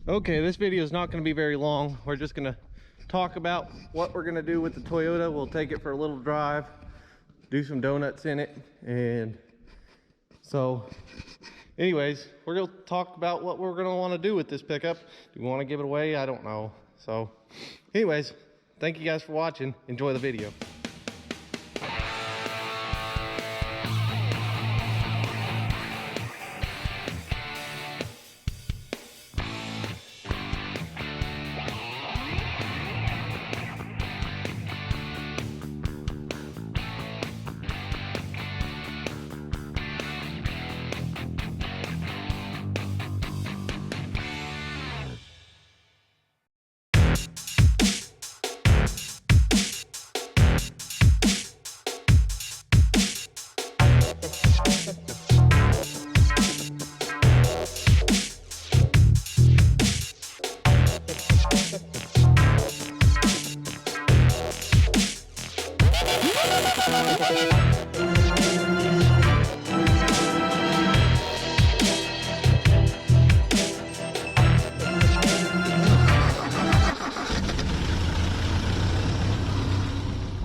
Okay, this video is not going to be very long. We're just going to talk about what we're going to do with the Toyota. We'll take it for a little drive, do some donuts in it, and so anyways, we're going to talk about what we're going to want to do with this pickup. Do we want to give it away? I don't know. So anyways, thank you guys for watching. Enjoy the video.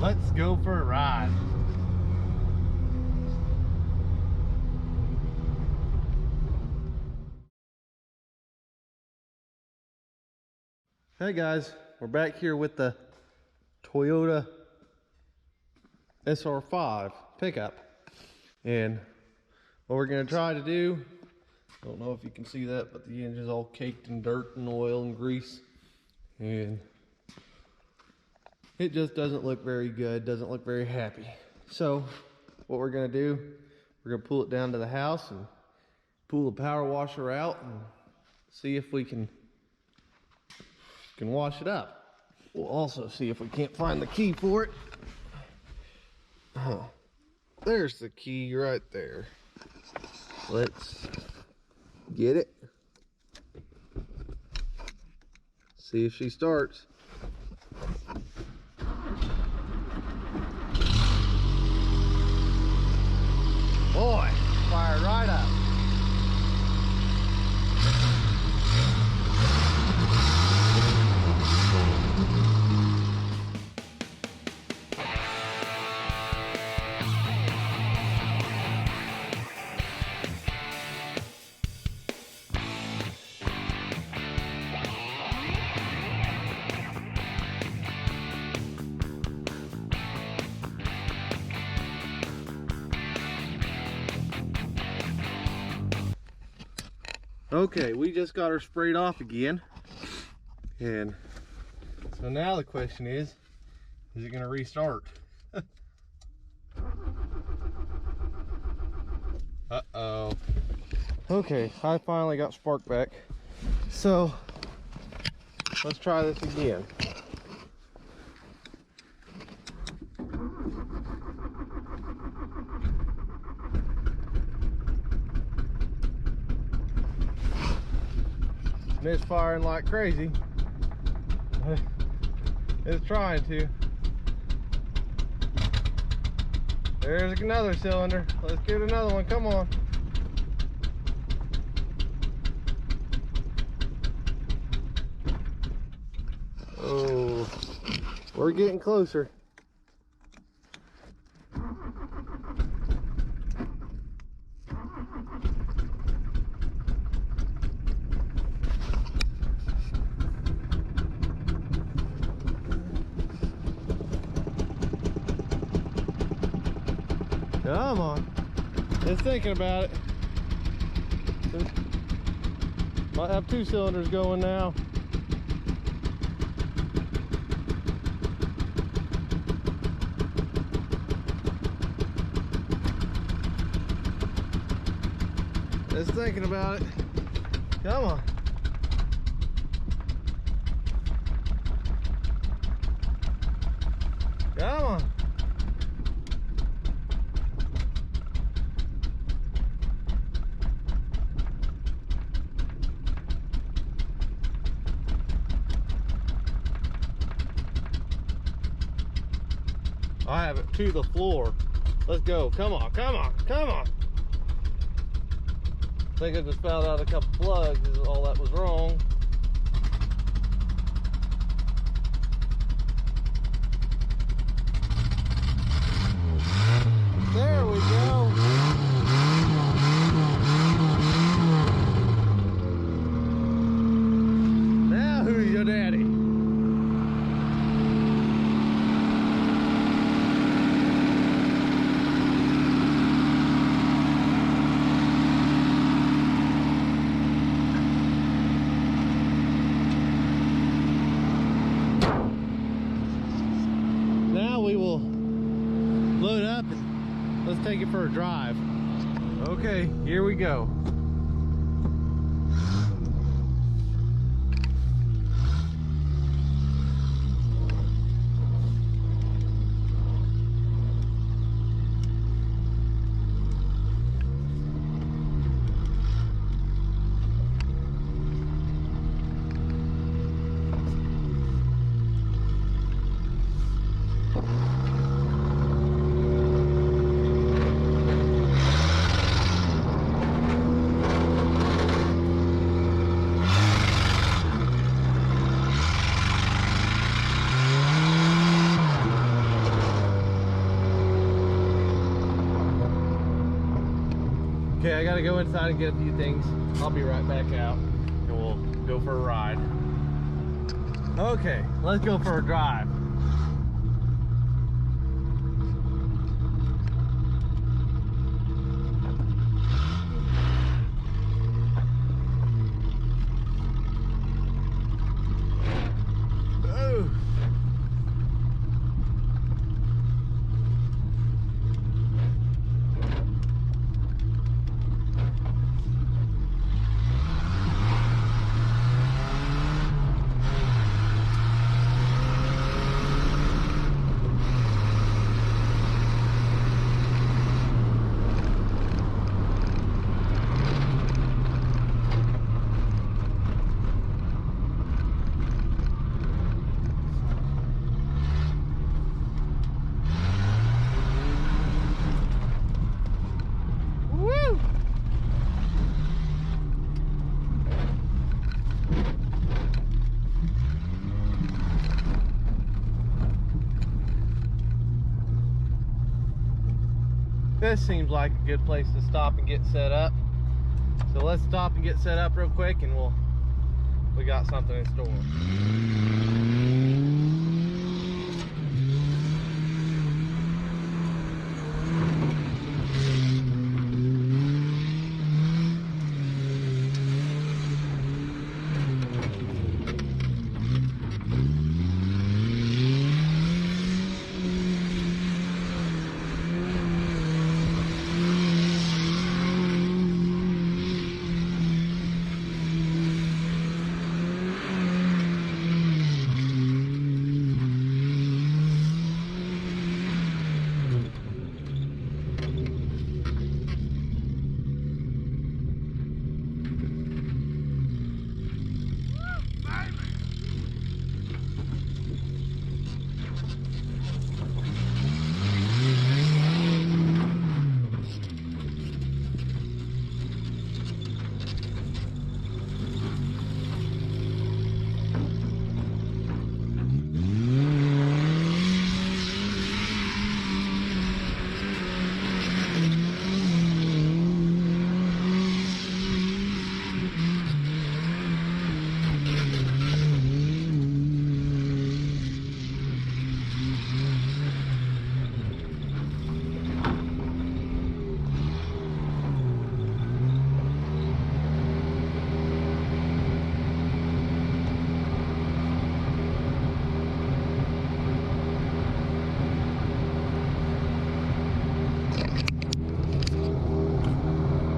Let's go for a ride. Hey guys, we're back here with the Toyota SR5 pickup, and what we're going to try to do, I don't know if you can see that, but the engine's all caked in dirt and oil and grease, and it just doesn't look very good, doesn't look very happy. So what we're going to do, we're going to pull it down to the house and pull the power washer out and see if we can wash it up. We'll also see if we can't find the key for it. There's the key right there. Let's get it. See if she starts. Boy, fired right up. Okay, we just got her sprayed off again, and so now the question is it going to restart? Uh-oh. Okay, I finally got spark back, so let's try this again. Misfiring like crazy. It's trying to. There's another cylinder. Let's get another one. Come on. Oh, we're getting closer. Come on. It's thinking about it. Might have two cylinders going now. It's thinking about it. Come on. Come on. I have it to the floor. Let's go. Come on, come on, come on. I think I just fouled out a couple plugs is all that was wrong. take it for a drive. Okay, here we go. Okay, I gotta go inside and get a few things. I'll be right back out and we'll go for a ride. Okay, let's go for a drive. This seems like a good place to stop and get set up. So let's stop and get set up real quick and we got something in store.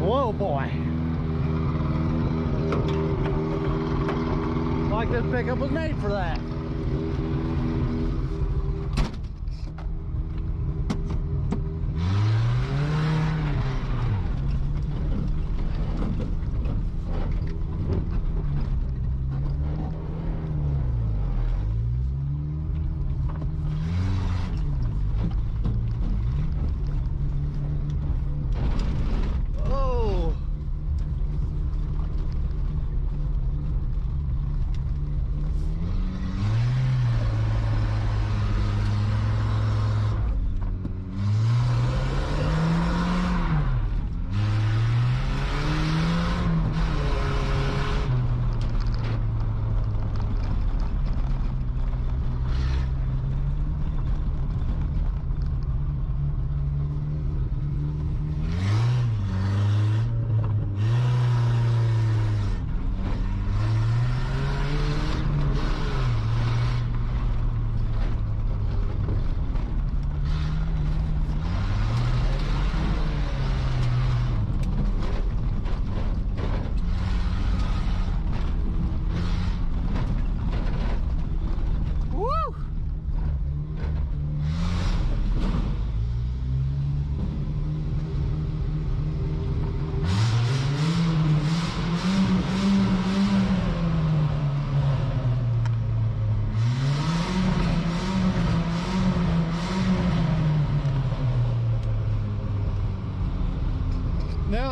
Whoa, boy. Like this pickup was made for that.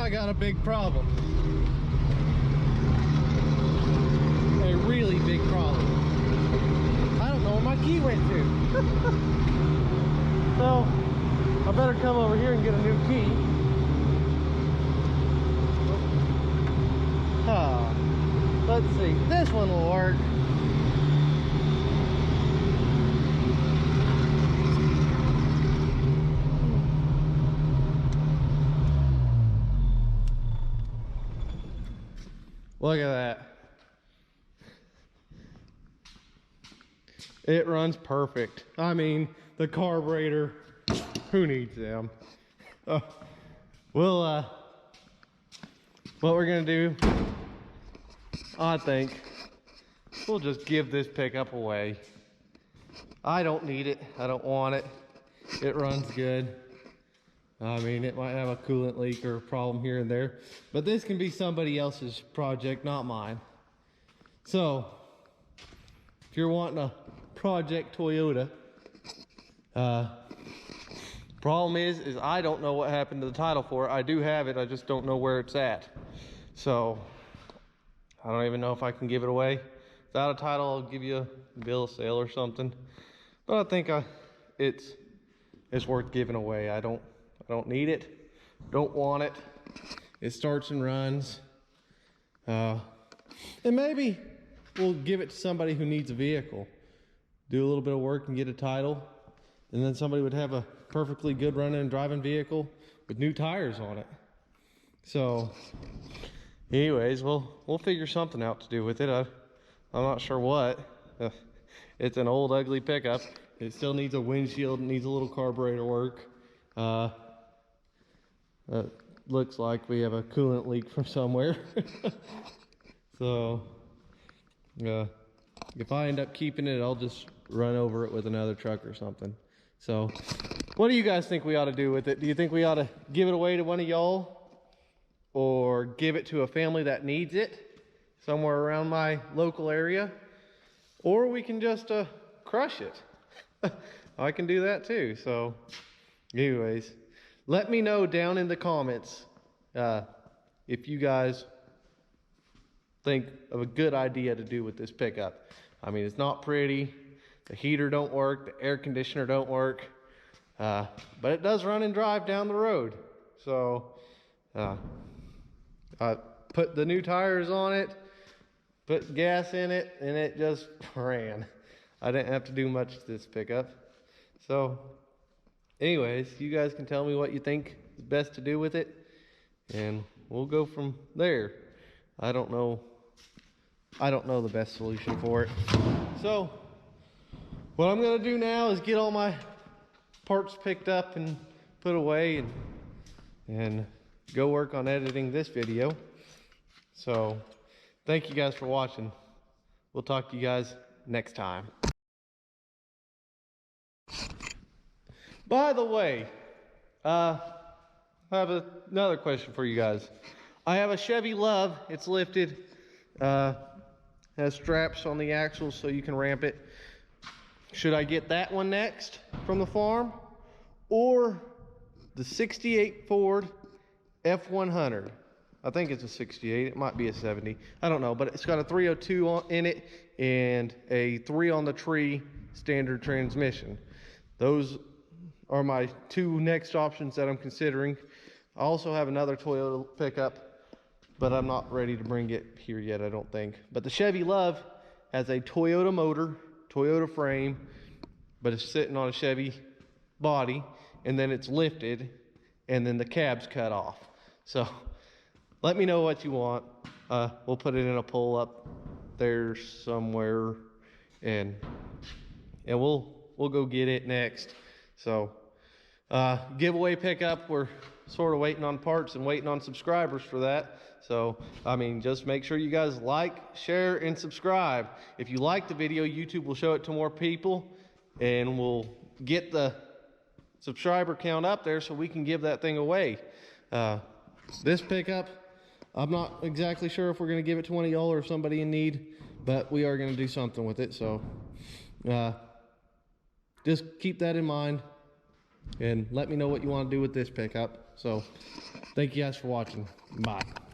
I got a big problem. A really big problem. I don't know where my key went to. So, I better come over here and get a new key. Let's see, this one will work. Look at that. It runs perfect. I mean, the carburetor, who needs them? What we're gonna do, I think, we'll just give this pickup away. I don't need it, I don't want it. It runs good. I mean, it might have a coolant leak or a problem here and there, but this can be somebody else's project, not mine. So, if you're wanting a project Toyota, problem is I don't know what happened to the title for it. I do have it, I just don't know where it's at. So, I don't even know if I can give it away. Without a title, I'll give you a bill of sale or something. But I think it's worth giving away. I don't need it, don't want it. It starts and runs. And maybe we'll give it to somebody who needs a vehicle. Do a little bit of work and get a title. And then somebody would have a perfectly good running and driving vehicle with new tires on it. So, anyways, we'll figure something out to do with it. I'm not sure what. It's an old, ugly pickup. It still needs a windshield, needs a little carburetor work. Looks like we have a coolant leak from somewhere. So, if I end up keeping it, I'll just run over it with another truck or something. So, what do you guys think we ought to do with it? Do you think we ought to give it away to one of y'all? Or give it to a family that needs it somewhere around my local area? Or we can just crush it. I can do that too. So, anyways, let me know down in the comments if you guys think of a good idea to do with this pickup. I mean, it's not pretty. The heater don't work. The air conditioner don't work. But it does run and drive down the road. So, I put the new tires on it, put gas in it, and it just ran. I didn't have to do much to this pickup. So, anyways, you guys can tell me what you think is best to do with it, and we'll go from there. I don't know the best solution for it. So, what I'm gonna do now is get all my parts picked up and put away and go work on editing this video. So, thank you guys for watching. We'll talk to you guys next time. By the way, I have another question for you guys. I have a Chevy Love. It's lifted. Has straps on the axles so you can ramp it. Should I get that one next from the farm? Or the 68 Ford F100? I think it's a 68. It might be a 70. I don't know, but it's got a 302 in it and a 3 on the tree standard transmission. Those are my two next options that I'm considering. I also have another Toyota pickup, but I'm not ready to bring it here yet, I don't think. But the Chevy Love has a Toyota motor, Toyota frame, but it's sitting on a Chevy body, and then it's lifted, and then the cab's cut off. So let me know what you want. We'll put it in a pull up there somewhere, and we'll go get it next. So giveaway pickup, we're sort of waiting on parts and waiting on subscribers for that. So, I mean, just make sure you guys like, share, and subscribe. If you like the video, YouTube will show it to more people, and we'll get the subscriber count up there so we can give that thing away. This pickup, I'm not exactly sure if we're going to give it to one of y'all or somebody in need, but we are going to do something with it. So, just keep that in mind. and let me know what you want to do with this pickup. So thank you guys for watching. Bye.